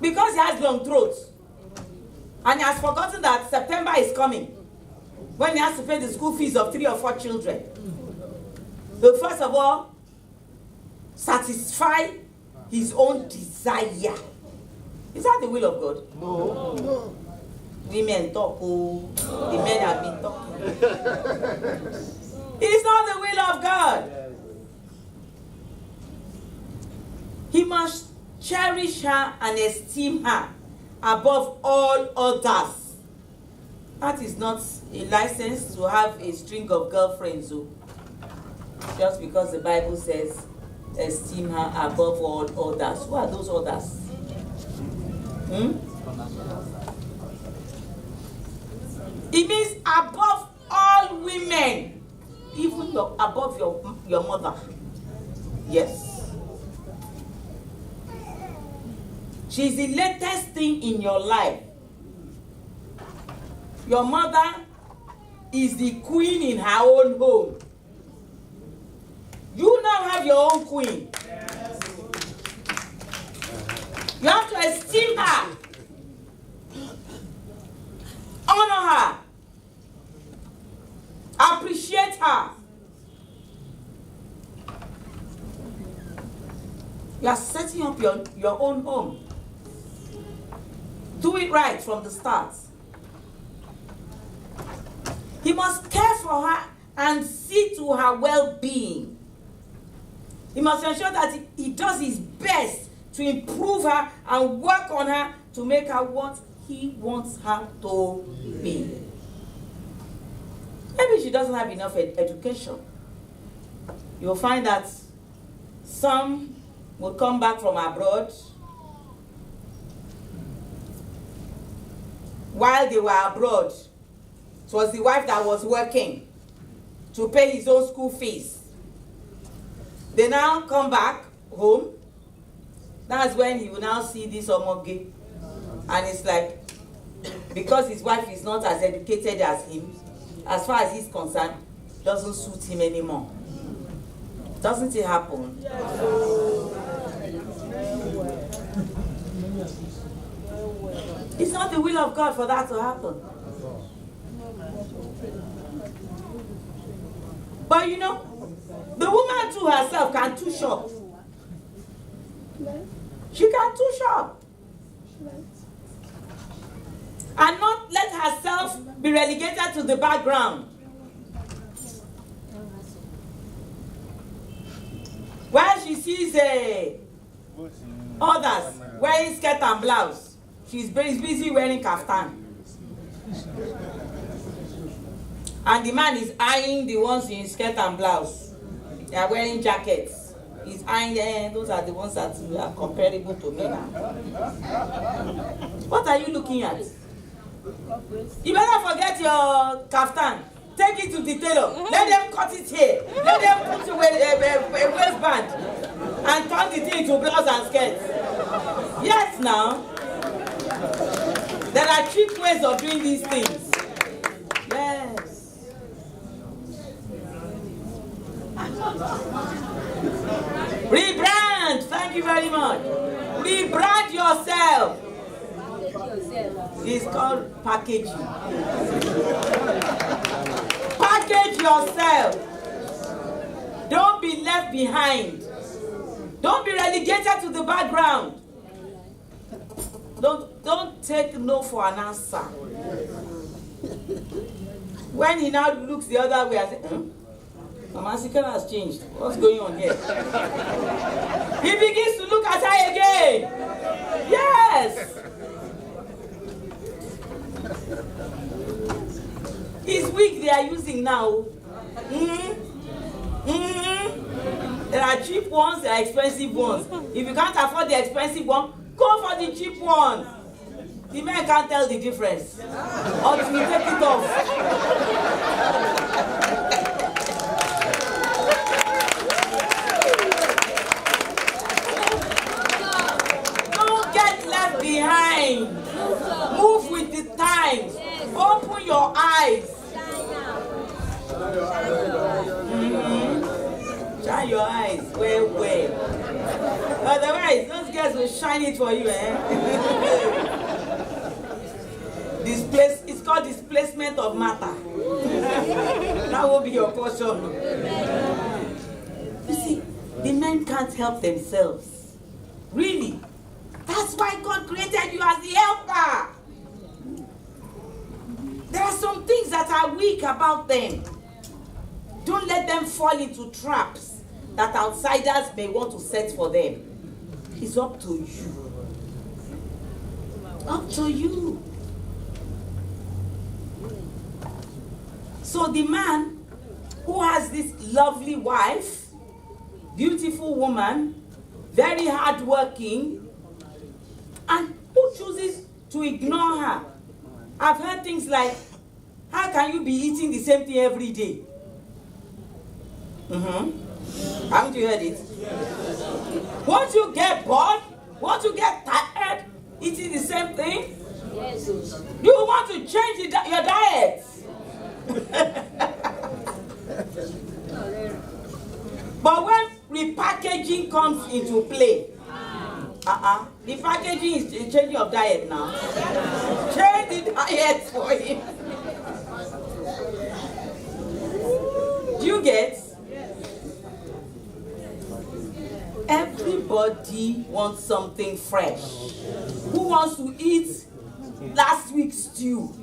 Because he has long throat. And he has forgotten that September is coming, when he has to pay the school fees of 3 or 4 children. So first of all, satisfy his own desire. Is that the will of God? No. Women talk, oh, the men have been talking. It's not the will of God. He must cherish her and esteem her above all others. That is not a license to have a string of girlfriends, oh. Just because the Bible says esteem her above all others. Who are those others? It means above all women, even above your mother. Yes. She's the latest thing in your life. Your mother is the queen in her own home. You now have your own queen. You have to esteem her, honor her, appreciate her. You are setting up your own home. Do it right from the start. He must care for her and see to her well-being. He must ensure that he does his best to improve her and work on her to make her what he wants her to be. Maybe she doesn't have enough education. You'll find that some will come back from abroad. While they were abroad, it was the wife that was working to pay his own school fees. They now come back home. That's when he will now see this omoge. And it's like, because his wife is not as educated as him, as far as he's concerned, doesn't suit him anymore. Doesn't it happen? It's not the will of God for that to happen. But you know, the woman to herself can too shop. She can too shop. And not let herself be relegated to the background. While she sees others wearing skirt and blouse, she's busy wearing kaftan. And the man is eyeing the ones in skirt and blouse. They are wearing jackets. He's eyeing those are the ones that are comparable to me now. What are you looking at? You better forget your kaftan. Take it to the tailor. Let them cut it here. Let them put a waistband and turn the thing into blouse and skirt. Yes, now. There are cheap ways of doing these things. Yes. Rebrand. Thank you very much. Rebrand yourself. It's called packaging. Package yourself. Don't be left behind. Don't be relegated to the background. Don't take no for an answer. When he now looks the other way and says, Mama Sikana has changed. What's going on here? He begins to look at her again. Yes. His wig they are using now. There are cheap ones, there are expensive ones. If you can't afford the expensive one, go for the cheap one. The men can't tell the difference. Until you take it off. Don't get left behind. Move with the times. Open your eyes. Shine your eyes well. Otherwise, don't get angels will shine it for you, eh? It's called displacement of matter. That will be your portion. You see, the men can't help themselves. Really. That's why God created you as the helper. There are some things that are weak about them. Don't let them fall into traps that outsiders may want to set for them. It's up to you. Up to you. So the man who has this lovely wife, beautiful woman, very hardworking, and who chooses to ignore her. I've heard things like, how can you be eating the same thing every day? Haven't you heard it? Won't you get bored? Won't you get tired eating the same thing? Yes. Do you want to change your diet? But when repackaging comes into play, the packaging is changing of diet now. Change the diet for him. Do you get? Everybody wants something fresh. Who wants to eat last week's stew?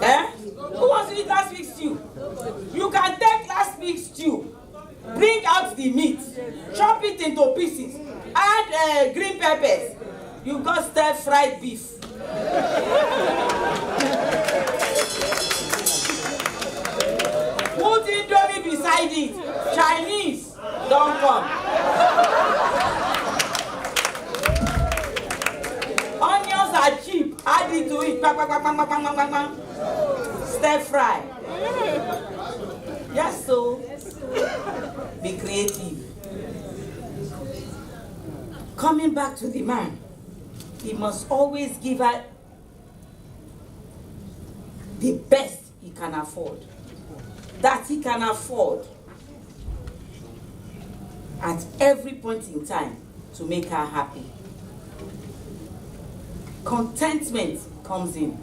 Eh? Who wants to eat last week's stew? You can take last week's stew, bring out the meat, chop it into pieces, add green peppers. You've got stir-fried beef. Put Indomie beside it. Chinese, don't come. Onions are cheap. Add it to it. Bang, bang, bang, bang, bang, bang, bang. Stir fry. Yes, so be creative. Coming back to the man, he must always give her the best he can afford. That he can afford at every point in time to make her happy. Contentment comes in.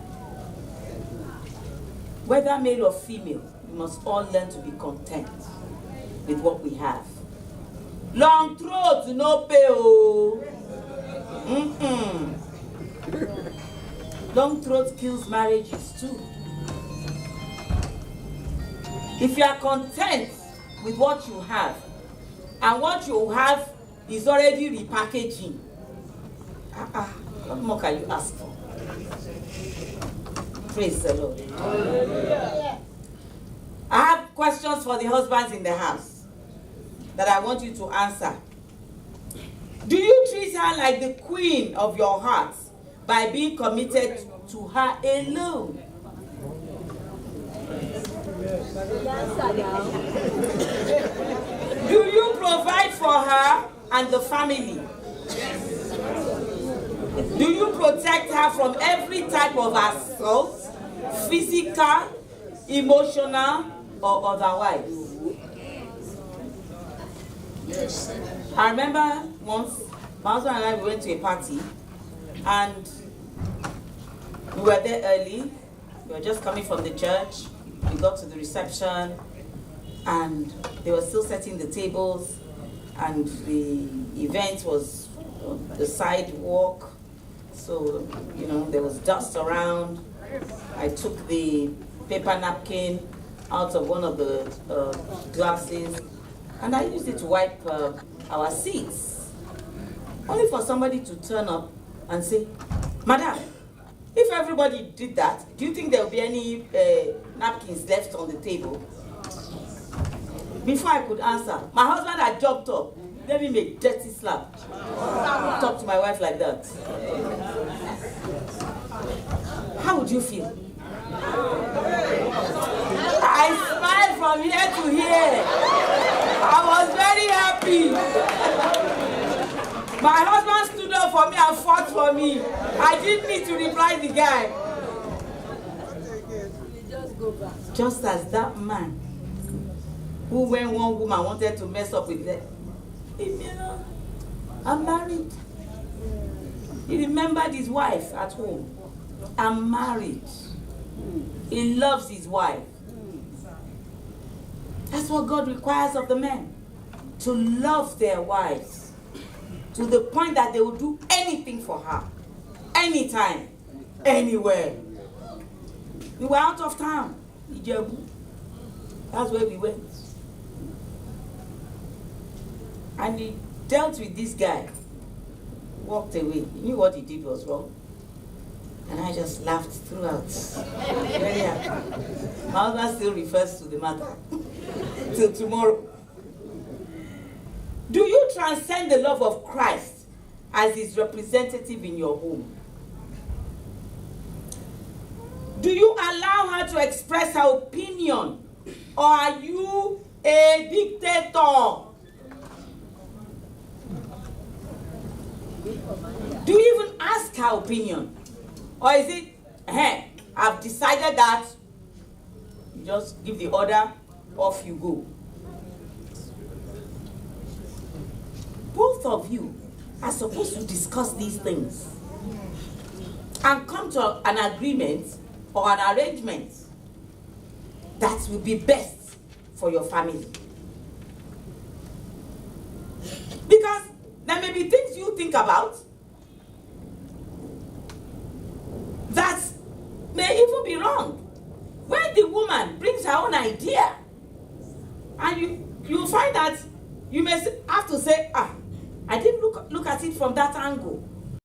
Whether male or female, we must all learn to be content with what we have. Long throat, no pay. Long throat kills marriages too. If you are content with what you have, and what you have is already repackaging, what more can you ask for? Praise the Lord. I have questions for the husbands in the house that I want you to answer. Do you treat her like the queen of your heart by being committed to her alone? Do you provide for her and the family? Do you protect her from every type of assault, physical, emotional, or otherwise? I remember once, my husband and I went to a party, and we were there early. We were just coming from the church. We got to the reception, and they were still setting the tables, and the event was on the sidewalk, so there was dust around. I took the paper napkin out of one of the glasses, and I used it to wipe our seats, only for somebody to turn up and say, "Madam, if everybody did that, do you think there will be any napkins left on the table?" Before I could answer, my husband had jumped up. Let me make dirty slap. Talk to my wife like that. How would you feel? I smiled from here to here. I was very happy. My husband stood up for me and fought for me. I didn't need to reply the guy. Just as that man who, when one woman wanted to mess up with them, I'm married. He remembered his wife at home. I'm married. He loves his wife. That's what God requires of the men. To love their wives. To the point that they will do anything for her. Anytime. Anywhere. We were out of town. Ijebu. That's where we went. And he dealt with this guy. Walked away. He knew what he did was wrong. And I just laughed throughout. Very happy. My husband still refers to the matter. Till tomorrow. Do you transcend the love of Christ as his representative in your home? Do you allow her to express her opinion? Or are you a dictator? Do you even ask her opinion? Or is it, hey, I've decided that, you just give the order, off you go. Both of you are supposed to discuss these things and come to an agreement or an arrangement that will be best for your family. Because there may be things you think about that may even be wrong. When the woman brings her own idea, and you find that you may have to say, I didn't look at it from that angle.